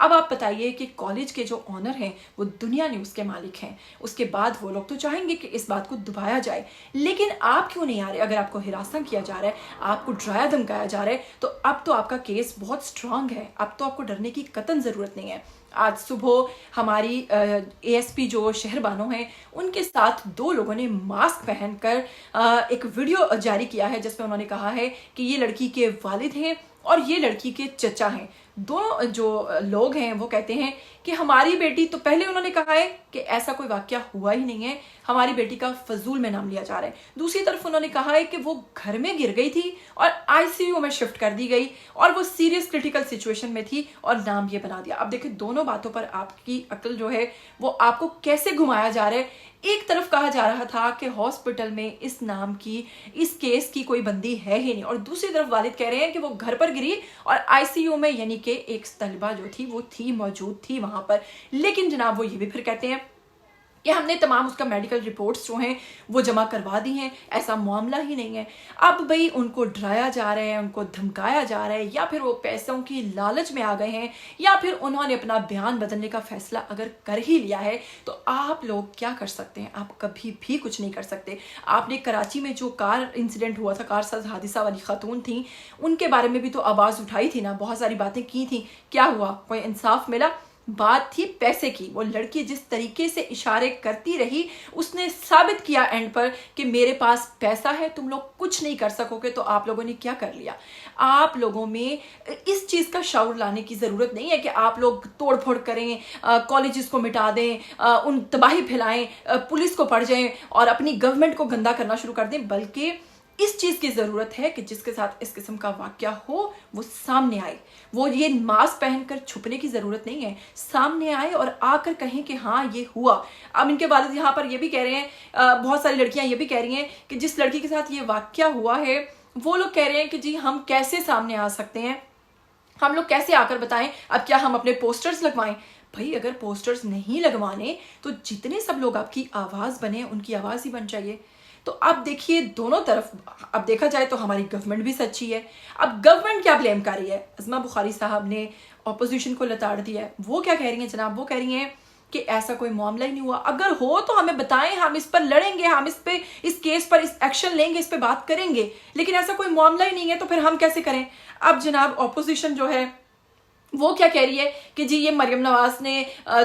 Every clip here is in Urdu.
اب آپ بتائیے کہ کالج کے جو آنر ہیں وہ دنیا نیوز کے مالک ہیں، اس کے بعد وہ لوگ تو چاہیں گے کہ اس بات کو دبایا جائے، لیکن آپ کیوں نہیں آ رہے؟ اگر آپ کو ہراساں کیا جا رہا ہے، آپ کو ڈرایا دھمکایا جا رہا ہے، تو اب تو آپ کا کیس بہت سٹرانگ ہے، اب تو آپ کو ڈرنے کی قطعاً ضرورت نہیں ہے۔ آج صبح ہماری اے ایس پی جو شہر بانو ہیں، ان کے ساتھ 2 لوگوں نے ماسک پہن کر ایک ویڈیو جاری کیا ہے جس میں انہوں نے کہا ہے کہ یہ لڑکی کے والد ہیں اور یہ لڑکی کے چچا ہیں۔ دونوں جو لوگ ہیں وہ کہتے ہیں کہ ہماری بیٹی، تو پہلے انہوں نے کہا ہے کہ ایسا کوئی واقعہ ہوا ہی نہیں ہے، ہماری بیٹی کا فضول میں نام لیا جا رہا ہے۔ دوسری طرف انہوں نے کہا ہے کہ وہ گھر میں گر گئی تھی اور آئی سی یو میں شفٹ کر دی گئی اور وہ سیریس کرٹیکل سچویشن میں تھی اور نام یہ بنا دیا۔ اب دیکھیں دونوں باتوں پر آپ کی عقل جو ہے وہ آپ کو کیسے گھمایا جا رہا ہے۔ ایک طرف کہا جا رہا تھا کہ ہاسپٹل میں اس نام کی، اس کیس کی کوئی بندی ہے ہی نہیں، اور دوسری طرف والد کہہ رہے ہیں کہ وہ گھر پر گری اور آئی سی یو میں، یعنی کہ ایک طالبہ جو تھی وہ موجود تھی وہاں پر۔ لیکن جناب وہ یہ بھی پھر کہتے ہیں کہ ہم نے تمام اس کا میڈیکل رپورٹس جو ہیں وہ جمع کروا دی ہیں، ایسا معاملہ ہی نہیں ہے۔ اب بھئی ان کو ڈرایا جا رہا ہے، ان کو دھمکایا جا رہا ہے، یا پھر وہ پیسوں کی لالچ میں آ گئے ہیں، یا پھر انہوں نے اپنا بیان بدلنے کا فیصلہ اگر کر ہی لیا ہے تو آپ لوگ کیا کر سکتے ہیں؟ آپ کبھی بھی کچھ نہیں کر سکتے۔ آپ نے کراچی میں جو کار انسیڈنٹ ہوا تھا، کار ساز حادثہ والی خاتون تھیں، ان کے بارے میں بھی تو آواز اٹھائی تھی نا، بہت ساری باتیں کی تھیں، کیا ہوا؟ کوئی انصاف ملا؟ بات تھی پیسے کی۔ وہ لڑکی جس طریقے سے اشارے کرتی رہی، اس نے ثابت کیا اینڈ پر کہ میرے پاس پیسہ ہے، تم لوگ کچھ نہیں کر سکو گے۔ تو آپ لوگوں نے کیا کر لیا؟ آپ لوگوں میں اس چیز کا شعور لانے کی ضرورت نہیں ہے کہ آپ لوگ توڑ پھوڑ کریں، کالجز کو مٹا دیں، ان تباہی پھیلائیں، پولیس کو پڑ جائیں اور اپنی گورنمنٹ کو گندا کرنا شروع کر دیں، بلکہ اس چیز کی ضرورت ہے کہ جس کے ساتھ اس قسم کا واقعہ ہو وہ سامنے آئے۔ وہ یہ ماسک پہن کر چھپنے کی ضرورت نہیں ہے، سامنے آئے اور آ کر کہیں کہ ہاں یہ ہوا۔ اب ان کے والد یہاں پر یہ بھی کہہ رہے ہیں، بہت ساری لڑکیاں یہ بھی کہہ رہی ہیں کہ جس لڑکی کے ساتھ یہ واقعہ ہوا ہے وہ لوگ کہہ رہے ہیں کہ جی ہم کیسے سامنے آ سکتے ہیں، ہم لوگ کیسے آ کر بتائیں؟ اب کیا ہم اپنے پوسٹرز لگوائیں؟ بھائی اگر پوسٹرز نہیں لگوانے تو جتنے سب لوگ آپ کی آواز بنے ان کی آواز ہی بن چاہیے۔ تو اب دیکھیے دونوں طرف، اب دیکھا جائے تو ہماری گورنمنٹ بھی سچی ہے۔ اب گورنمنٹ کیا بلیم کر رہی ہے؟ عظمہ بخاری صاحب نے اپوزیشن کو لتاڑ دیا ہے۔ وہ کیا کہہ رہی ہیں جناب؟ وہ کہہ رہی ہیں کہ ایسا کوئی معاملہ ہی نہیں ہوا، اگر ہو تو ہمیں بتائیں، ہم اس پر لڑیں گے، ہم اس پہ، اس کیس پر اس ایکشن لیں گے، اس پہ بات کریں گے، لیکن ایسا کوئی معاملہ ہی نہیں ہے تو پھر ہم کیسے کریں؟ اب جناب اپوزیشن جو ہے وہ کیا کہہ رہی ہے کہ جی یہ مریم نواز نے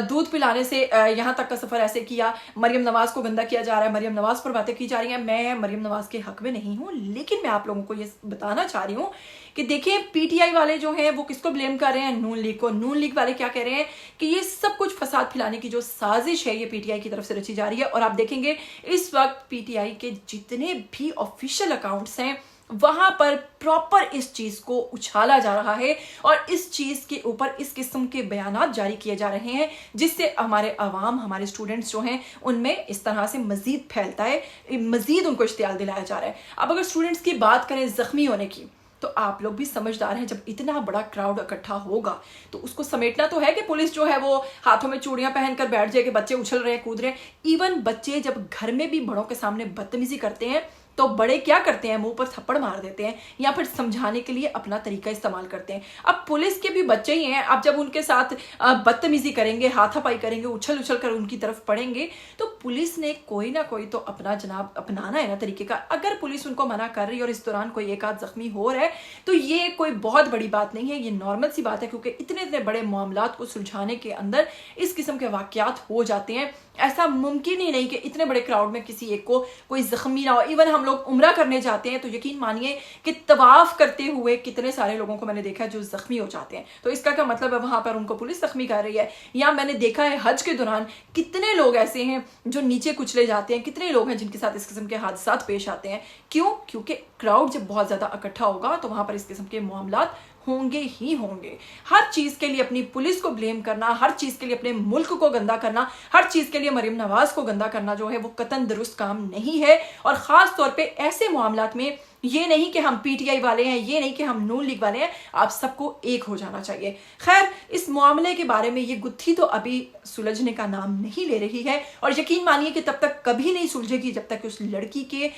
دودھ پلانے سے یہاں تک کا سفر ایسے کیا، مریم نواز کو گندا کیا جا رہا ہے، مریم نواز پر باتیں کی جا رہی ہیں۔ میں مریم نواز کے حق میں نہیں ہوں، لیکن میں آپ لوگوں کو یہ بتانا چاہ رہی ہوں کہ دیکھیں پی ٹی آئی والے جو ہیں وہ کس کو بلیم کر رہے ہیں؟ نون لیگ کو۔ نون لیگ والے کیا کہہ رہے ہیں کہ یہ سب کچھ فساد پھیلانے کی جو سازش ہے یہ پی ٹی آئی کی طرف سے رچی جا رہی ہے، اور آپ دیکھیں گے اس وقت پی ٹی آئی کے جتنے بھی آفیشیل اکاؤنٹس ہیں وہاں پر پراپر اس چیز کو اچھالا جا رہا ہے اور اس چیز کے اوپر اس قسم کے بیانات جاری کیے جا رہے ہیں جس سے ہمارے عوام، ہمارے اسٹوڈنٹس جو ہیں ان میں اس طرح سے مزید پھیلتا ہے، مزید ان کو اشتعال دلایا جا رہا ہے۔ اب اگر اسٹوڈنٹس کی بات کریں زخمی ہونے کی، تو آپ لوگ بھی سمجھدار ہیں، جب اتنا بڑا کراؤڈ اکٹھا ہوگا تو اس کو سمیٹنا تو ہے کہ پولیس جو ہے وہ ہاتھوں میں چوڑیاں پہن کر بیٹھ جائے کہ بچے اچھل رہے ہیں، کود رہے ہیں۔ ایون بچے جب گھر میں بھی بڑوں کے سامنے بدتمیزی کرتے ہیں تو بڑے کیا کرتے ہیں؟ منہ پر تھپڑ مار دیتے ہیں یا پھر سمجھانے کے لیے اپنا طریقہ استعمال کرتے ہیں۔ اب پولیس کے بھی بچے ہی ہیں، اب جب ان کے ساتھ بدتمیزی کریں گے، ہاتھا پائی کریں گے، اچھل اچھل کر ان کی طرف پڑیں گے، تو پولیس نے کوئی نہ کوئی تو اپنا جناب اپنانا ہے نا طریقے کا۔ اگر پولیس ان کو منع کر رہی ہے اور اس دوران کوئی ایک آدھ زخمی ہو رہا ہے تو یہ کوئی بہت بڑی بات نہیں ہے، یہ نارمل سی بات ہے، کیونکہ اتنے بڑے معاملات کو سلجھانے کے اندر اس قسم کے واقعات ہو جاتے ہیں۔ ایسا ممکن ہی نہیں کہ اتنے بڑے کراؤڈ میں کسی ایک کو کوئی زخمی نہ ہو۔ ایون ہم لوگ عمرہ کرنے جاتے ہیں تو یقین مانیے کہ طواف کرتے ہوئے کتنے سارے لوگوں کو میں نے دیکھا جو زخمی ہو جاتے ہیں، تو اس کا کیا مطلب ہے وہاں پر ان کو پولیس زخمی کر رہی ہے؟ یا میں نے دیکھا ہے حج کے دوران کتنے لوگ ایسے ہیں جو نیچے کچلے جاتے ہیں، کتنے لوگ ہیں جن کے ساتھ اس قسم کے حادثات پیش آتے ہیں۔ کیوں؟ کیونکہ کراؤڈ جب بہت زیادہ اکٹھا ہوگا تو وہاں پر اس قسم کے معاملات ہوں گے ہی ہوں گے۔ ہر چیز کے لیے اپنی پولیس کو بلیم کرنا، ہر چیز کے لیے اپنے ملک کو گندا کرنا، ہر چیز کے لیے مریم نواز کو گندا کرنا جو ہے وہ قطعاً درست کام نہیں ہے، اور خاص طور پہ ایسے معاملات میں یہ نہیں کہ ہم پی ٹی آئی والے ہیں، یہ نہیں کہ ہم نون لیگ والے ہیں، آپ سب کو ایک ہو جانا چاہیے۔ خیر اس معاملے کے بارے میں یہ گتھی تو ابھی سلجھنے کا نام نہیں لے رہی ہے، اور یقین مانیے کہ تب تک کبھی نہیں سلجھے گی جب تک کہ اس لڑکی کے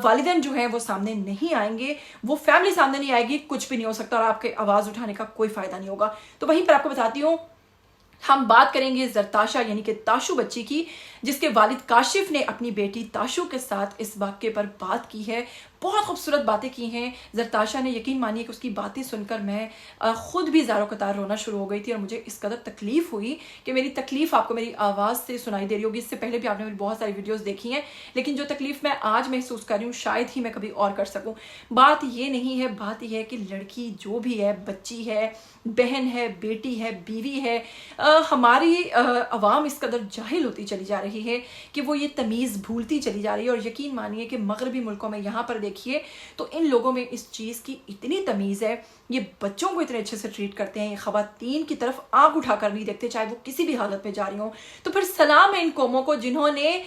والدین جو ہیں وہ سامنے نہیں آئیں گے، وہ فیملی سامنے نہیں آئے گی، کچھ بھی نہیں ہو سکتا اور آپ کے آواز اٹھانے کا کوئی فائدہ نہیں ہوگا۔ تو وہیں پر آپ کو بتاتی ہوں ہم بات کریں گے زرتاشا یعنی کہ تاشو بچی کی، جس کے والد کاشف نے اپنی بیٹی تاشو کے ساتھ اس واقعے پر بات کی ہے. بہت خوبصورت باتیں کی ہیں زرتاشا نے. یقین مانیے کہ اس کی باتیں سن کر میں خود بھی زاروں قطار رونا شروع ہو گئی تھی، اور مجھے اس قدر تکلیف ہوئی کہ میری تکلیف آپ کو میری آواز سے سنائی دے رہی ہوگی. اس سے پہلے بھی آپ نے میری بہت ساری ویڈیوز دیکھی ہیں، لیکن جو تکلیف میں آج محسوس کر رہی ہوں شاید ہی میں کبھی اور کر سکوں. بات یہ نہیں ہے، بات یہ ہے کہ لڑکی جو بھی ہے، بچی ہے، بہن ہے، بیٹی ہے، بیوی ہے، ہماری عوام اس قدر جاہل ہوتی چلی جا رہی ہے کہ وہ یہ تمیز بھولتی چلی جا رہی ہے. اور یقین مانیے کہ مغربی ملکوں میں یہاں پر دیکھیے تو ان لوگوں میں اس چیز کی اتنی تمیز ہے، یہ بچوں کو اتنے اچھے سے ٹریٹ کرتے ہیں، یہ خواتین کی طرف آنکھ اٹھا کر نہیں دیکھتے چاہے وہ کسی بھی حالت میں جا رہی ہوں. تو پھر سلام ہے ان قوموں کو جنہوں نے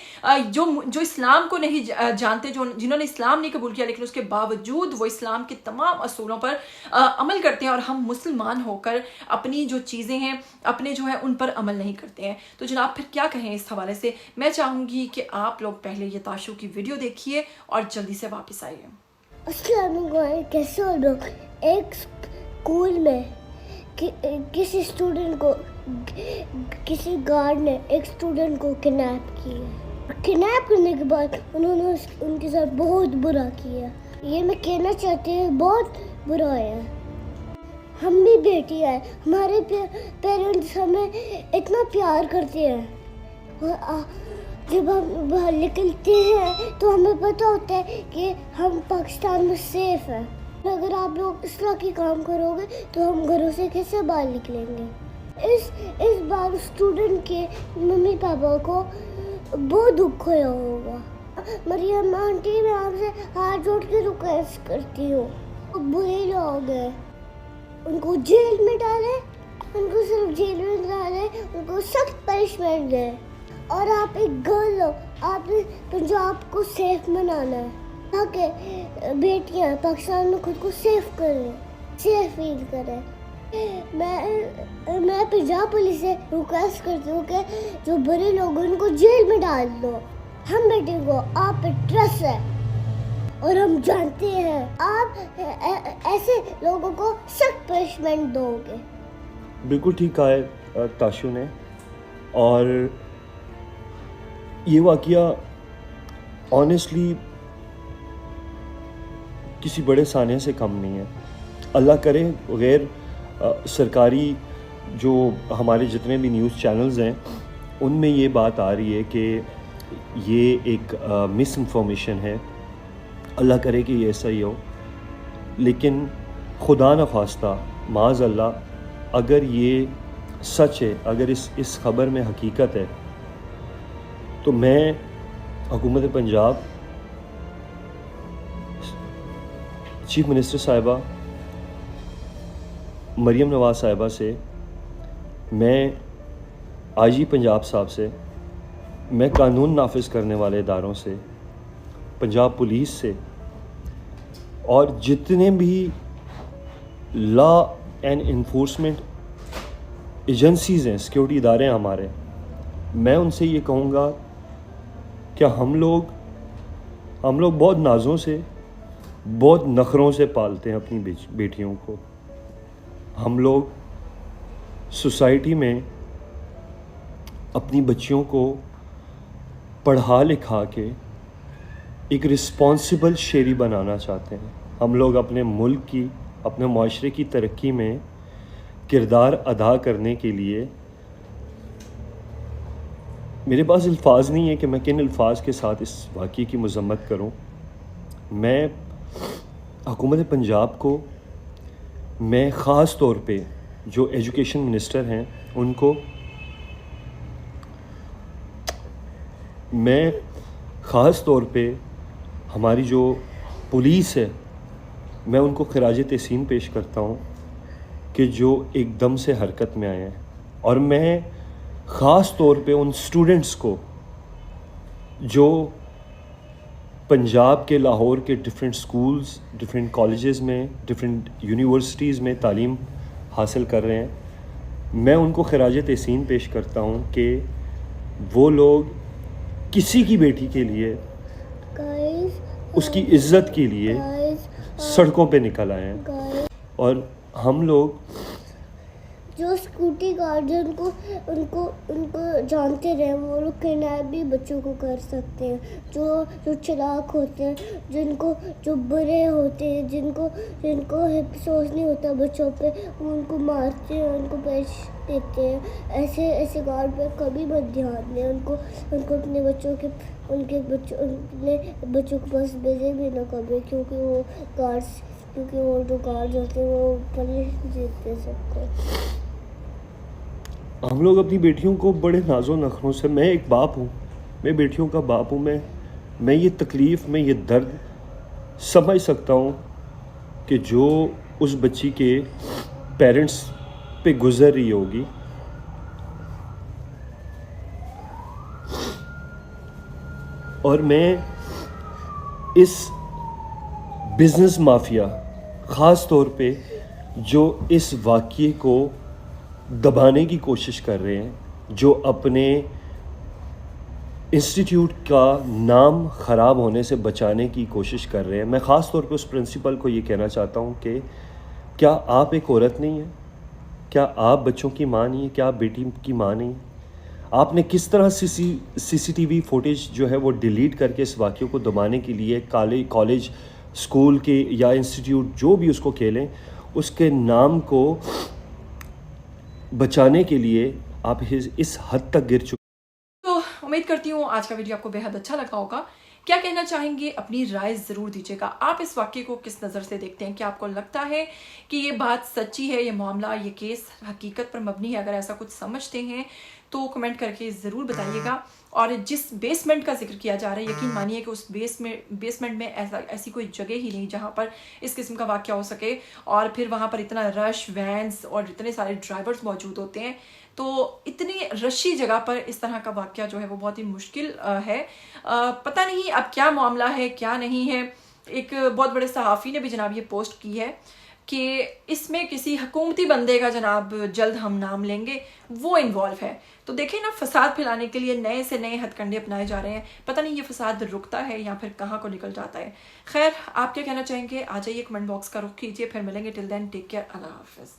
جو اسلام کو نہیں جانتے، جنہوں نے اسلام نہیں قبول کیا، لیکن اس کے باوجود وہ اسلام کے تمام اصولوں پر عمل کرتے ہیں، اور ہم مسلمان ہو کر اپنی جو چیزیں ہیں، اپنے جو ہیں ان پر عمل نہیں کرتے ہیں. تو جناب پھر کیا کہیں اس حوالے سے؟ میں چاہوں گی کہ آپ لوگ پہلے یہ تاشو کی ویڈیو دیکھیے اور جلدی سے واپس آئیے. السلام علیکم، کیسے ہو لوگ؟ ایک اسکول میں کسی اسٹوڈنٹ کو کسی گارڈ نے ایک اسٹوڈنٹ کو کنیپ کیا. کنیپ کرنے کے بعد انہوں نے ان کے ساتھ بہت برا کیا. یہ میں کہنا چاہتی ہوں بہت برا ہے. ہم بھی بیٹی ہیں، ہمارے پیرنٹس ہمیں اتنا پیار کرتے ہیں، جب ہم باہر نکلتے ہیں تو ہمیں پتہ ہوتا ہے کہ ہم پاکستان میں سیف ہیں. اگر آپ لوگ اس طرح کی کام کرو گے تو ہم گھروں سے کیسے باہر نکلیں گے؟ اس بار اسٹوڈنٹ کے ممی پاپا کو بہت دکھ ہوا ہوگا. مریم آنٹی، میں آپ سے ہاتھ جوڑ کے ریکویسٹ کرتی ہوں، برے لوگ ہیں، ان کو جیل میں ڈالیں، ان کو صرف جیل میں ڈالیں، ان کو سخت پنشمنٹ دیں. اور آپ ایک گرل ہو، آپ نے پنجاب کو سیف بنانا ہے تاکہ بیٹیاں پاکستان میں خود کو سیف کریں، سیف فیل کریں. میں پنجاب پولیس سے ریکویسٹ کرتی ہوں کہ جو برے لوگ ہیں ان کو جیل میں ڈال دو. ہم بیٹے کو آپ پہ ٹرسٹ ہے اور ہم جانتے ہیں آپ ایسے لوگوں کو سخت پنشمنٹ دو گے. بالکل ٹھیک کہا ہے تاشو نے. اور یہ واقعہ آنیسٹلی کسی بڑے سانحے سے کم نہیں ہے. اللہ کرے غیر سرکاری جو ہمارے جتنے بھی نیوز چینلز ہیں ان میں یہ بات آ رہی ہے کہ یہ ایک مس انفارمیشن ہے. اللہ کرے کہ یہ ایسا ہی ہو، لیکن خدا نخواستہ معاذ اللہ اگر یہ سچ ہے، اگر اس خبر میں حقیقت ہے، تو میں حکومت پنجاب، چیف منسٹر صاحبہ مریم نواز صاحبہ سے، میں آئی جی پنجاب صاحب سے، میں قانون نافذ کرنے والے اداروں سے، پنجاب پولیس سے، اور جتنے بھی لا اینڈ انفورسمنٹ ایجنسیز ہیں، سیکیورٹی ادارے ہیں ہمارے، میں ان سے یہ کہوں گا کہ ہم لوگ بہت نازوں سے، بہت نخروں سے پالتے ہیں اپنی بیٹیوں کو. ہم لوگ سوسائٹی میں اپنی بچیوں کو پڑھا لکھا کے ایک رسپانسبل شہری بنانا چاہتے ہیں. ہم لوگ اپنے ملک کی، اپنے معاشرے کی ترقی میں کردار ادا کرنے کے لیے، میرے پاس الفاظ نہیں ہے کہ میں کن الفاظ کے ساتھ اس واقعے کی مذمت کروں. میں حکومت پنجاب کو، میں خاص طور پہ جو ایجوکیشن منسٹر ہیں ان کو، میں خاص طور پہ ہماری جو پولیس ہے، میں ان کو خراج تحسین پیش کرتا ہوں کہ جو ایک دم سے حرکت میں آئے ہیں. اور میں خاص طور پہ ان اسٹوڈنٹس کو جو پنجاب کے، لاہور کے ڈفرینٹ سکولز، ڈفرینٹ کالجز میں، ڈفرینٹ یونیورسٹیز میں تعلیم حاصل کر رہے ہیں، میں ان کو خراج تحسین پیش کرتا ہوں کہ وہ لوگ کسی کی بیٹی کے لیے، اس کی عزت کے لیے سڑکوں پہ نکل آئے ہیں. اور ہم لوگ جو سیکورٹی گارڈ ان کو جانتے رہے وہ لوگ کڈنیپ بھی بچوں کو کر سکتے ہیں. جو چلاک ہوتے ہیں, جو برے ہوتے ہیں, جن کو افسوس نہیں ہوتا بچوں پہ, وہ ان کو مارتے ہیں, ان کو پیسے دیتے ہیں. ایسے گارڈ پہ کبھی مت دھیان دیں. ان کو اپنے بچوں کے پاس بھیجے بھی نہ کبھی, کیونکہ وہ جو گارڈ ہوتے ہیں وہ پنش دیتے ہیں سب کو. ہم لوگ اپنی بیٹیوں کو بڑے ناز و نخروں سے, میں ایک باپ ہوں, میں بیٹیوں کا باپ ہوں, میں یہ تکلیف, میں یہ درد سمجھ سکتا ہوں کہ جو اس بچی کے پیرنٹس پہ گزر رہی ہوگی. اور میں اس بزنس مافیا, خاص طور پہ جو اس واقعے کو دبانے کی کوشش کر رہے ہیں, جو اپنے انسٹیٹیوٹ کا نام خراب ہونے سے بچانے کی کوشش کر رہے ہیں, میں خاص طور پہ اس پرنسپل کو یہ کہنا چاہتا ہوں کہ کیا آپ ایک عورت نہیں ہیں؟ کیا آپ بچوں کی ماں نہیں ہیں؟ کیا آپ بیٹی کی ماں نہیں ہیں؟ آپ نے کس طرح سی سی ٹی وی فوٹیج جو ہے وہ ڈیلیٹ کر کے اس واقعے کو دبانے کے لیے کالج, اسکول کے یا انسٹیٹیوٹ جو بھی اس کو کھیلیں, اس کے نام کو بچانے کے لیے آپ اس حد تک گر چکے. تو امید کرتی ہوں آج کا ویڈیو آپ کو بے حد اچھا لگا ہوگا. کیا کہنا چاہیں گے اپنی رائے ضرور دیجیے گا. آپ اس واقعے کو کس نظر سے دیکھتے ہیں؟ کیا آپ کو لگتا ہے کہ یہ بات سچی ہے, یہ معاملہ, یہ کیس حقیقت پر مبنی ہے؟ اگر ایسا کچھ سمجھتے ہیں تو کمنٹ کر کے ضرور بتائیے گا. اور جس بیسمنٹ کا ذکر کیا جا رہا ہے, یقین مانیے کہ اس بیسمنٹ میں ایسی کوئی جگہ ہی نہیں جہاں پر اس قسم کا واقعہ ہو سکے. اور پھر وہاں پر اتنا رش, وینس اور اتنے سارے ڈرائیورز موجود ہوتے ہیں, تو اتنی رشی جگہ پر اس طرح کا واقعہ جو ہے وہ بہت ہی مشکل ہے. پتہ نہیں اب کیا معاملہ ہے کیا نہیں ہے. ایک بہت بڑے صحافی نے بھی جناب یہ پوسٹ کی ہے کہ اس میں کسی حکومتی بندے کا جناب جلد ہم نام لیں گے, وہ انوالو ہے. تو دیکھیں نا, فساد پھیلانے کے لیے نئے سے نئے ہتھ کنڈے اپنائے جا رہے ہیں. پتہ نہیں یہ فساد رکتا ہے یا پھر کہاں کو نکل جاتا ہے. خیر, آپ کیا کہنا چاہیں گے؟ آ جائیے کمنٹ باکس کا رخ کیجیے. پھر ملیں گے. ٹل دین ٹیک کیئر. اللہ حافظ.